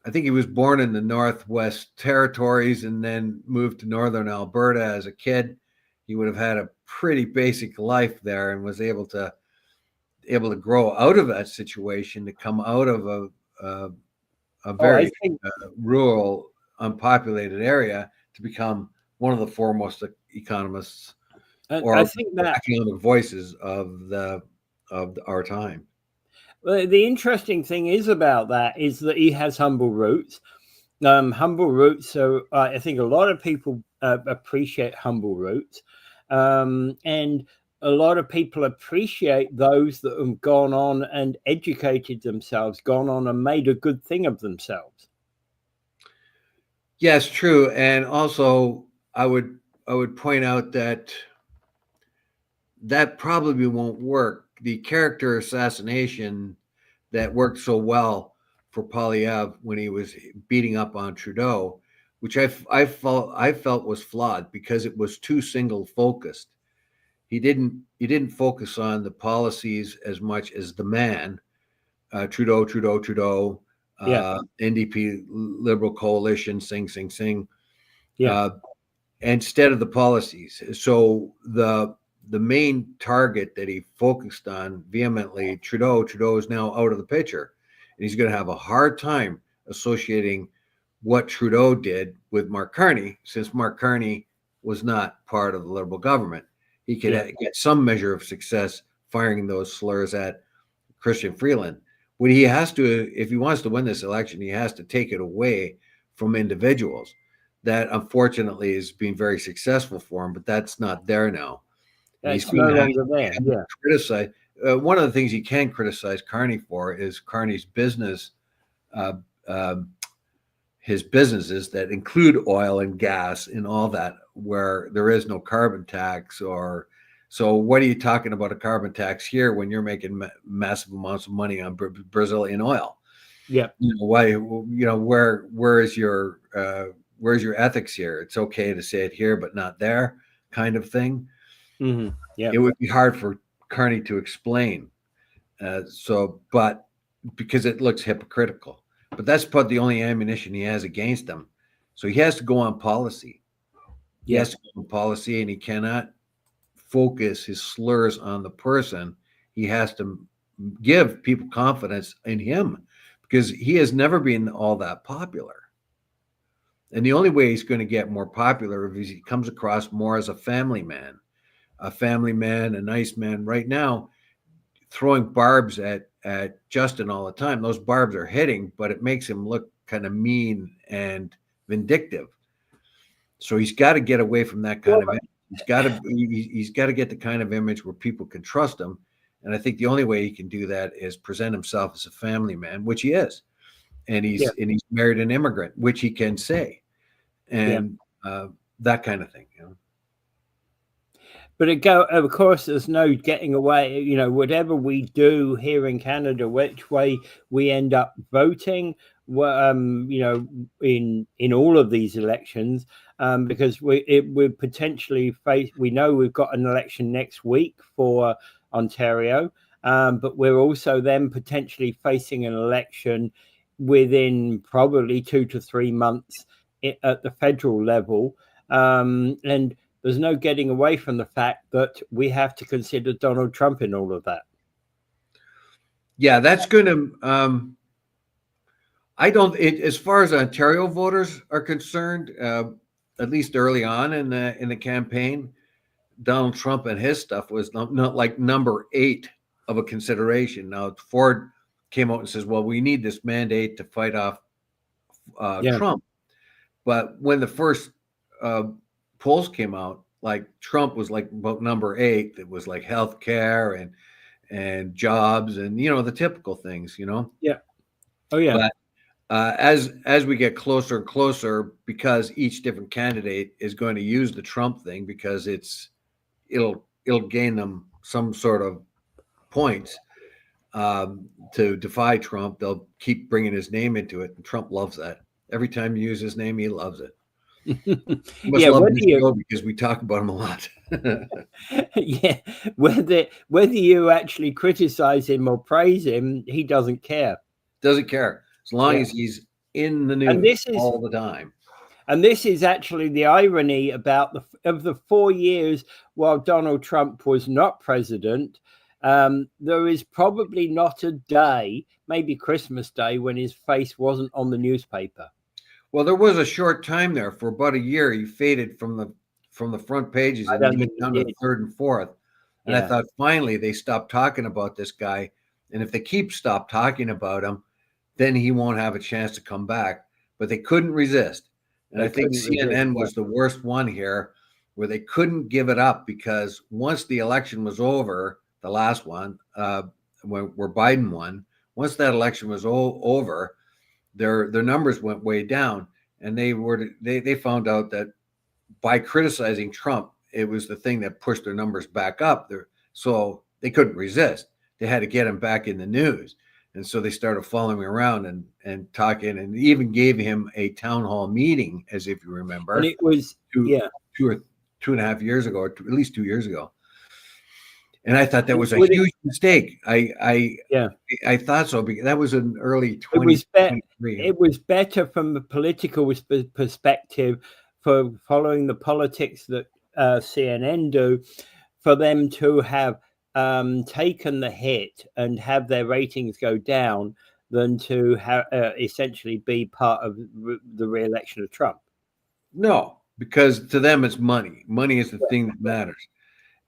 I think he was born in the Northwest Territories and then moved to Northern Alberta as a kid. He would have had a pretty basic life there, and was able to grow out of that situation, to come out of a very rural, unpopulated area, to become one of the foremost economists or economic voices of our time. Well, the interesting thing about that is that he has humble roots. Humble roots. So I think a lot of people appreciate humble roots, and a lot of people appreciate those that have gone on and educated themselves, gone on and made a good thing of themselves. Yes, true. And also, I would point out that probably won't work. The character assassination that worked so well for Poilievre when he was beating up on Trudeau, which I felt was flawed, because it was too single focused. He didn't focus on the policies as much as the man, Trudeau, NDP Liberal Coalition, Singh, instead of the policies. So the main target that he focused on vehemently, Trudeau is now out of the picture, and he's going to have a hard time associating what Trudeau did with Mark Carney, since Mark Carney was not part of the Liberal government. He could get some measure of success firing those slurs at Christian Freeland. What he has to, if he wants to win this election, he has to take it away from individuals. That unfortunately is being very successful for him, but that's not there now. It's no longer there. Yeah. Criticize. One of the things you can criticize Carney for is Carney's business, his businesses that include oil and gas and all that, where there is no carbon tax. Or so what are you talking about a carbon tax here when you're making massive amounts of money on Brazilian oil? Yeah. Why? Where's your ethics here? It's okay to say it here, but not there, kind of thing. Mm-hmm. Yeah. It would be hard for Carney to explain. But because it looks hypocritical. But that's about the only ammunition he has against him. So he has to go on policy. He has to go on policy, and he cannot focus his slurs on the person. He has to give people confidence in him, because he has never been all that popular. And the only way he's going to get more popular is he comes across more as a family man, a nice man. Right now, throwing barbs at Justin all the time. Those barbs are hitting, but it makes him look kind of mean and vindictive. So he's got to get away from that kind of image. He's got to get the kind of image where people can trust him. And I think the only way he can do that is present himself as a family man, which he is. And he's married an immigrant, which he can say, and that kind of thing. But of course, there's no getting away. Whatever we do here in Canada, which way we end up voting, in all of these elections, because we potentially face. We know we've got an election next week for Ontario, but we're also then potentially facing an election within probably 2 to 3 months at the federal level, and there's no getting away from the fact that we have to consider Donald Trump in all of that. Yeah, that's going to. As far as Ontario voters are concerned, at least early on in the campaign, Donald Trump and his stuff was not like number 8 of a consideration. Now Ford came out and says, "Well, we need this mandate to fight off Trump." But when the first polls came out, like Trump was like about number 8. It was like healthcare and jobs and the typical things. Yeah. Oh yeah. But as we get closer and closer, because each different candidate is going to use the Trump thing because it'll gain them some sort of points to defy Trump. They'll keep bringing his name into it, and Trump loves that. Every time you use his name, he loves it. He must love this show because we talk about him a lot. Yeah, whether you actually criticize him or praise him, he doesn't care. Doesn't care. As long as he's in the news all the time. And this is actually the irony about the 4 years while Donald Trump was not president. There is probably not a day, maybe Christmas Day, when his face wasn't on the newspaper. Well, there was a short time there for about a year. He faded from the front pages and even down to the 3rd and 4th. And I thought finally they stopped talking about this guy. And if they stop talking about him, then he won't have a chance to come back. But they couldn't resist. And I think CNN was the worst one here, where they couldn't give it up, because once the election was over, the last one, where Biden won, once that election was over, their numbers went way down. And they found out that by criticizing Trump, it was the thing that pushed their numbers back up. So they couldn't resist. They had to get him back in the news. And so they started following him around and talking, and even gave him a town hall meeting, as if you remember. And it was 2.5 years ago, or at least 2 years ago. And I thought that was a huge mistake. I thought so, because that was in early 2023. It was better from a political perspective, for following the politics that CNN do, for them to have taken the hit and have their ratings go down, than to essentially be part of the re-election of Trump. No, because to them it's money. Money is the thing that matters.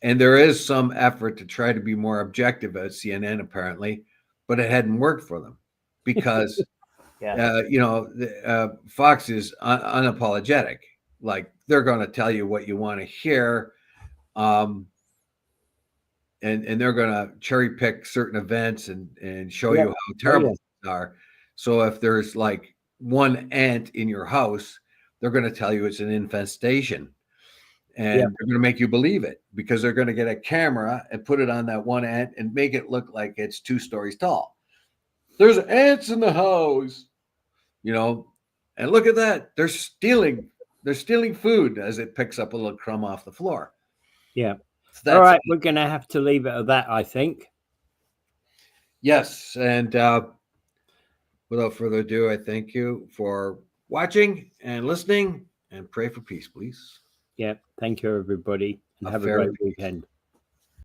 And there is some effort to try to be more objective at CNN, apparently, but it hadn't worked for them, because Fox is unapologetic. Like, they're going to tell you what you want to hear. And they're going to cherry pick certain events and show you how terrible they are. So if there's like one ant in your house, they're going to tell you it's an infestation. And they're going to make you believe it, because they're going to get a camera and put it on that one ant and make it look like it's 2 stories tall. There's ants in the house, and look at that. They're stealing food as it picks up a little crumb off the floor. Yeah. All right, we're going to have to leave it at that, I think. Yes, and without further ado, I thank you for watching and listening, and pray for peace, please. Yeah, thank you, everybody, and have a great weekend.